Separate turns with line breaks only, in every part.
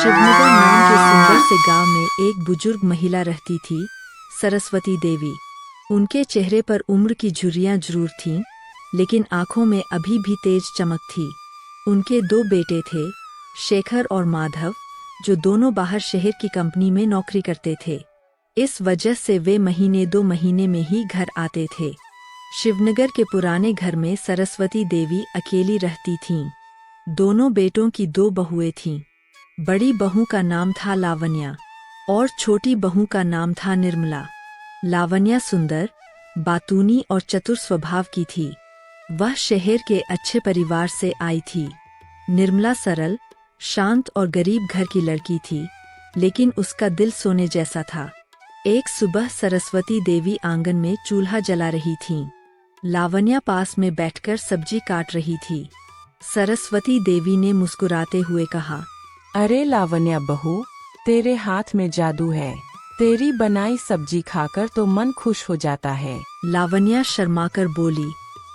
शिवनगर नाम के सुंदर से गांव में एक बुजुर्ग महिला रहती थी, सरस्वती देवी। उनके चेहरे पर उम्र की झुर्रियां जरूर थीं, लेकिन आंखों में अभी भी तेज चमक थी। उनके दो बेटे थे, शेखर और माधव, जो दोनों बाहर शहर की कंपनी में नौकरी करते थे। इस वजह से वे महीने 2 महीने में ही घर आते थे। शिवनगर के पुराने घर में सरस्वती देवी अकेली रहती थीं। दोनों बेटों की 2 बहुएं थीं। बड़ी बहू का नाम था लावण्या और छोटी बहू का नाम था निर्मला। लावण्या सुंदर, बातूनी और चतुर स्वभाव की थी। वह शहर के अच्छे परिवार से आई थी। निर्मला सरल, शांत और गरीब घर की लड़की थी, लेकिन उसका दिल सोने जैसा था। एक सुबह सरस्वती देवी आंगन में चूल्हा जला रही थीं। लावण्या पास में बैठकर सब्जी काट रही थी। सरस्वती देवी ने मुस्कुराते हुए कहा,
अरे लावण्या बहू, तेरे हाथ में जादू है। तेरी बनाई सब्जी खाकर तो मन खुश हो जाता है।
लावण्या शर्माकर बोली,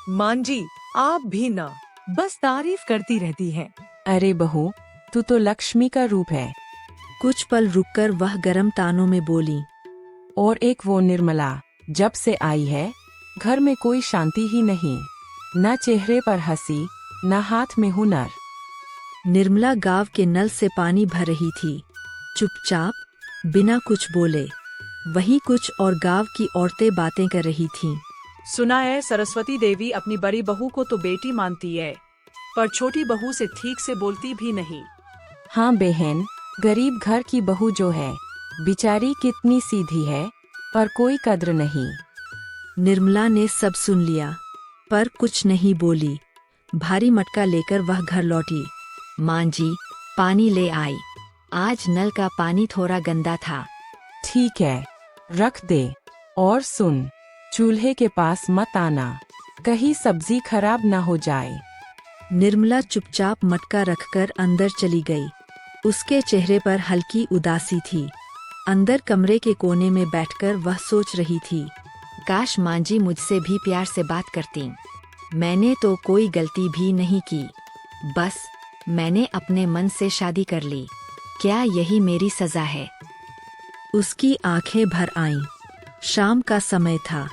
मां जी, आप भी ना बस तारीफ करती रहती हैं।
अरे बहू, तू तो लक्ष्मी का रूप है।
कुछ पल रुककर वह गर्म तानों में बोली,
और एक वो निर्मला, जब से आई है घर में कोई शांति ही नहीं। न चेहरे पर हंसी, न हाथ में हुनर।
निर्मला गांव के नल से पानी भर रही थी, चुपचाप, बिना कुछ बोले। वहीं कुछ और गांव की औरतें बातें कर रही थीं।
सुना है सरस्वती देवी अपनी बड़ी बहू को तो बेटी मानती है, पर छोटी बहू से ठीक से बोलती भी नहीं।
हाँ बहन, गरीब घर की बहू जो है, बेचारी कितनी सीधी है, पर कोई कद्र नहीं।
निर्मला ने सब सुन लिया, पर कुछ नहीं बोली। भारी मटका लेकर वह घर लौटी।
मां जी, पानी ले आई। आज नल का पानी थोड़ा गंदा था।
ठीक है, रख दे। और सुन, चूल्हे के पास मत आना, कहीं सब्जी खराब ना हो जाए।
निर्मला चुपचाप मटका रखकर अंदर चली गई। उसके चेहरे पर हल्की उदासी थी। अंदर कमरे के कोने में बैठकर वह सोच रही थी,
काश मां जी मुझसे भी प्यार से बात करती। मैंने तो कोई गलती भी नहीं की, बस मैंने अपने मन से शादी कर ली। क्या यही मेरी सजा है?
उसकी आंखें भर आईं। शाम का समय था।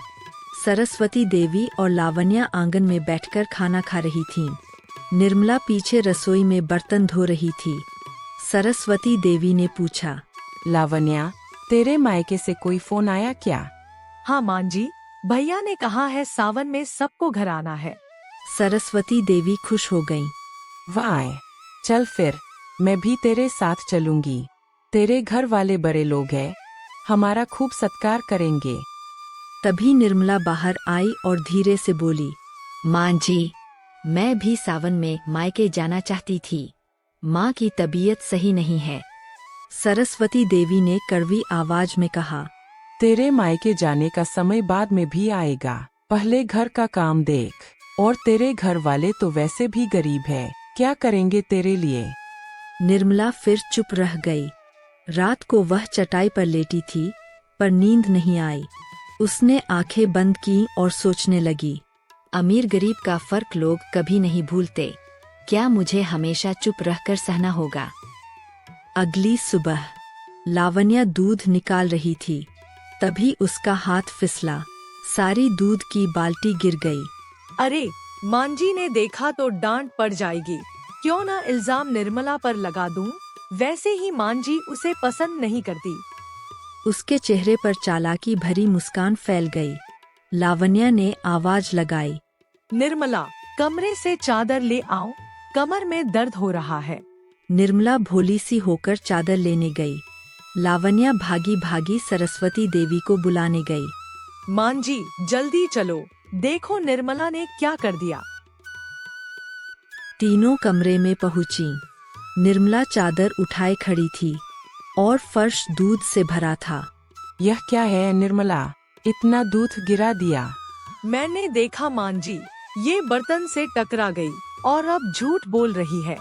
सरस्वती देवी और लावण्या आंगन में बैठकर खाना खा रही थीं। निर्मला पीछे रसोई में बर्तन धो रही थी। सरस्वती देवी ने पूछा,
लावण्या, तेरे मायके से कोई फोन आया क्या?
हाँ मां जी, भैया ने कहा है सावन में सबको घर आना है।
सरस्वती देवी खुश हो गईं।
वाह, चल फिर, मैं भी तेरे साथ चलूंगी। तेरे घर वाले बड़े लोग हैं, हमारा खूब सत्कार करेंगे।
तभी निर्मला बाहर आई और धीरे से बोली,
मां जी, मैं भी सावन में मायके जाना चाहती थी। माँ की तबीयत सही नहीं है।
सरस्वती देवी ने कड़वी आवाज में कहा,
तेरे मायके जाने का समय बाद में भी आएगा। पहले घर का काम देख। और तेरे घर वाले तो वैसे भी गरीब है, क्या करेंगे तेरे लिए?
निर्मला फिर चुप रह गई। रात को वह चटाई पर लेटी थी, पर नींद नहीं आई। उसने आंखें बंद की और सोचने लगी,
अमीर गरीब का फर्क लोग कभी नहीं भूलते। क्या मुझे हमेशा चुप रहकर सहना होगा?
अगली सुबह लावण्या दूध निकाल रही थी। तभी उसका हाथ फिसला। सारी दूध की बाल्टी गिर गई।
अरे, मां जी ने देखा तो डांट पड़ जाएगी। क्यों ना इल्जाम निर्मला पर लगा दूं? वैसे ही मां जी उसे पसंद नहीं करती।
उसके चेहरे पर चालाकी भरी मुस्कान फैल गई। लावण्या ने आवाज लगाई,
निर्मला, कमरे से चादर ले आओ, कमर में दर्द हो रहा है।
निर्मला भोली सी होकर चादर लेने गई। लावण्या भागी भागी सरस्वती देवी को बुलाने गई।
मां जी, जल्दी चलो, देखो निर्मला ने क्या कर दिया।
तीनों कमरे में पहुंची। निर्मला चादर उठाए खड़ी थी और फर्श दूध से भरा था।
यह क्या है निर्मला, इतना दूध गिरा दिया?
मैंने देखा मां जी, ये बर्तन से टकरा गई और अब झूठ बोल रही है।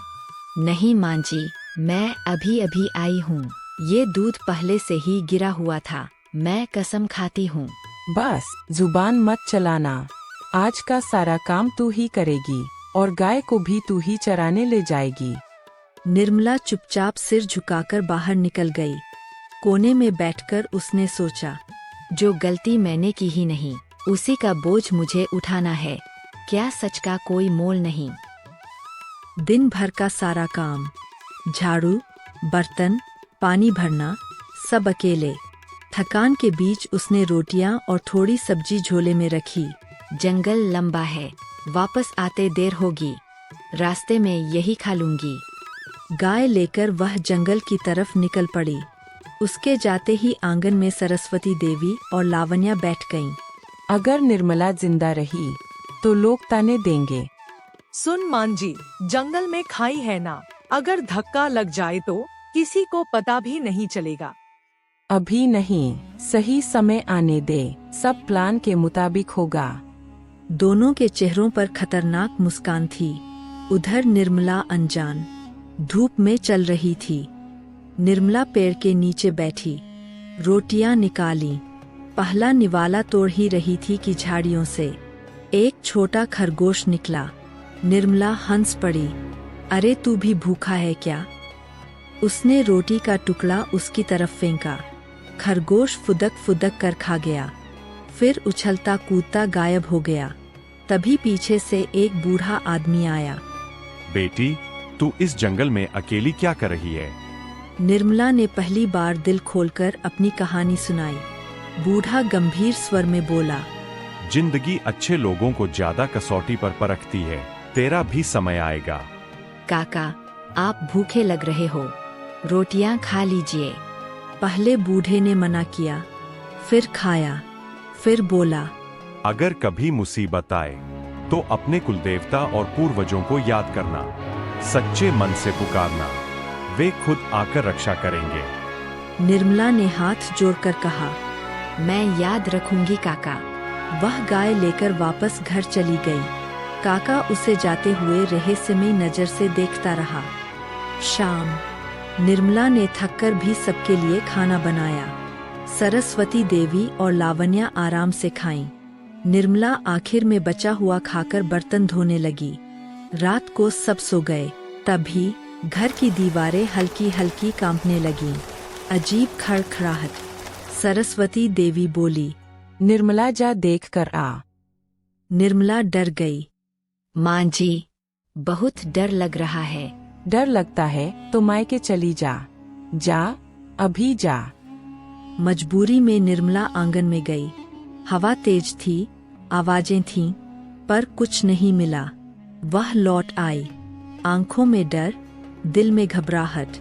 नहीं मां जी, मैं अभी अभी आई हूँ। ये दूध पहले से ही गिरा हुआ था, मैं कसम खाती हूँ।
बस जुबान मत चलाना। आज का सारा काम तू ही करेगी और गाय को भी तू ही चराने ले जाएगी।
निर्मला चुपचाप सिर झुकाकर बाहर निकल गई। कोने में बैठकर उसने सोचा,
जो गलती मैंने की ही नहीं, उसी का बोझ मुझे उठाना है। क्या सच का कोई मोल नहीं?
दिन भर का सारा काम, झाड़ू, बर्तन, पानी भरना, सब अकेले। थकान के बीच उसने रोटियां और थोड़ी सब्जी झोले में रखी।
जंगल लंबा है, वापस आते देर होगी। रास्ते में यही खा लूंगी।
गाय लेकर वह जंगल की तरफ निकल पड़ी। उसके जाते ही आंगन में सरस्वती देवी और लावण्या बैठ गईं।
अगर निर्मला जिंदा रही तो लोग ताने देंगे।
सुन मां जी, जंगल में खाई है ना, अगर धक्का लग जाए तो किसी को पता भी नहीं चलेगा।
अभी नहीं, सही समय आने दे, सब प्लान के मुताबिक होगा।
दोनों के चेहरों पर खतरनाक मुस्कान थी। उधर निर्मला अनजान धूप में चल रही थी। निर्मला पेड़ के नीचे बैठी, रोटियां निकाली। पहला निवाला तोड़ ही रही थी कि झाड़ियों से एक छोटा खरगोश निकला। निर्मला हंस पड़ी। अरे तू भी भूखा है क्या? उसने रोटी का टुकड़ा उसकी तरफ फेंका। खरगोश फुदक फुदक कर खा गया, फिर उछलता कूदता गायब हो गया। तभी पीछे से एक बूढ़ा आदमी आया।
बेटी, तू इस जंगल में अकेली क्या कर रही है?
निर्मला ने पहली बार दिल खोलकर अपनी कहानी सुनाई। बूढ़ा गंभीर स्वर में बोला,
जिंदगी अच्छे लोगों को ज्यादा कसौटी पर परखती है। तेरा भी समय आएगा।
काका, आप भूखे लग रहे हो, रोटियां खा लीजिए।
पहले बूढ़े ने मना किया, फिर खाया, फिर बोला,
अगर कभी मुसीबत आए तो अपने कुलदेवता और पूर्वजों को याद करना। सच्चे मन से पुकारना, वे खुद आकर रक्षा करेंगे।
निर्मला ने हाथ जोड़कर कहा,
मैं याद रखूंगी काका।
वह गाय लेकर वापस घर चली गई। काका उसे जाते हुए रहस्यमयी नजर से देखता रहा। शाम, निर्मला ने थककर भी सबके लिए खाना बनाया। सरस्वती देवी और लावण्या आराम से खाईं। निर्मला आखिर में बचा हुआ खाकर बर्तन धोने लगी। रात को सब सो गए। तभी घर की दीवारें हल्की हल्की कांपने लगीं। अजीब खड़खड़ाहट। सरस्वती देवी बोली,
निर्मला जा देख कर आ।
निर्मला डर गई।
मां जी, बहुत डर लग रहा है।
डर लगता है तो मायके चली जा। जा, अभी जा।
मजबूरी में निर्मला आंगन में गई। हवा तेज थी, आवाजें थीं, पर कुछ नहीं मिला। वह लौट आई, आंखों में डर, दिल में घबराहट।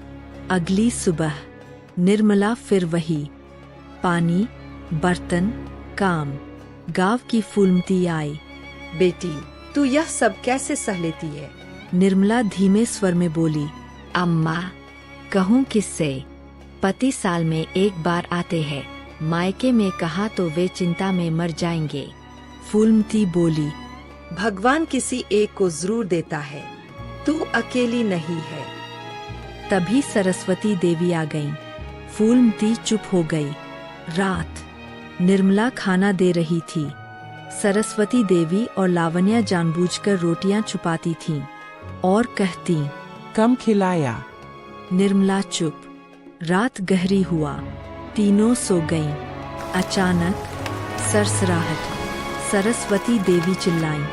अगली सुबह निर्मला फिर वही, पानी, बर्तन, काम। गांव की फूलमती आई।
बेटी, तू यह सब कैसे सह लेती है?
निर्मला धीमे स्वर में बोली,
अम्मा, कहूँ किससे? पति साल में एक बार आते हैं। मायके में कहा तो वे चिंता में मर जाएंगे।
फूलमती बोली,
भगवान किसी एक को जरूर देता है, तू अकेली नहीं है।
तभी सरस्वती देवी आ गईं। फूलमती चुप हो गई। रात, निर्मला खाना दे रही थी। सरस्वती देवी और लावण्या जानबूझकर रोटियां छुपाती थीं और कहती,
कम खिलाया।
निर्मला चुप। रात गहरी हुआ, तीनों सो गईं। अचानक सरसराहट। सरस्वती देवी चिल्लाईं,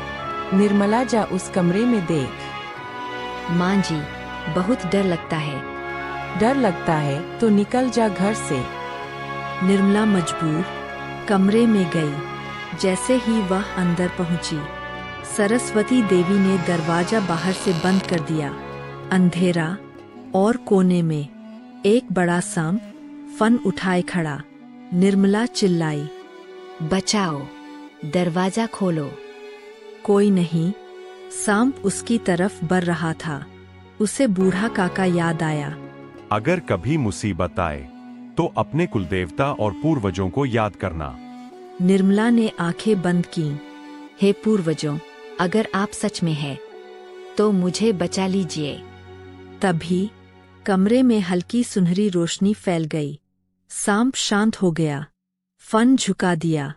निर्मला जा उस कमरे में देख।
मां जी, बहुत डर लगता है।
डर लगता है तो निकल जा घर से।
निर्मला मजबूर कमरे में गई। जैसे ही वह अंदर पहुंची, सरस्वती देवी ने दरवाजा बाहर से बंद कर दिया। अंधेरा और कोने में एक बड़ा सांप फन उठाए खड़ा। निर्मला चिल्लाई,
बचाओ, दरवाजा खोलो।
कोई नहीं। सांप उसकी तरफ बढ़ रहा था। उसे बूढ़ा काका याद आया।
अगर कभी मुसीबत आए तो अपने कुलदेवता और पूर्वजों को याद करना।
निर्मला ने आंखें बंद कीं।
हे पूर्वजों, अगर आप सच में हैं, तो मुझे बचा लीजिए।
तभी कमरे में हल्की सुनहरी रोशनी फैल गई। सांप शांत हो गया। फन झुका दिया।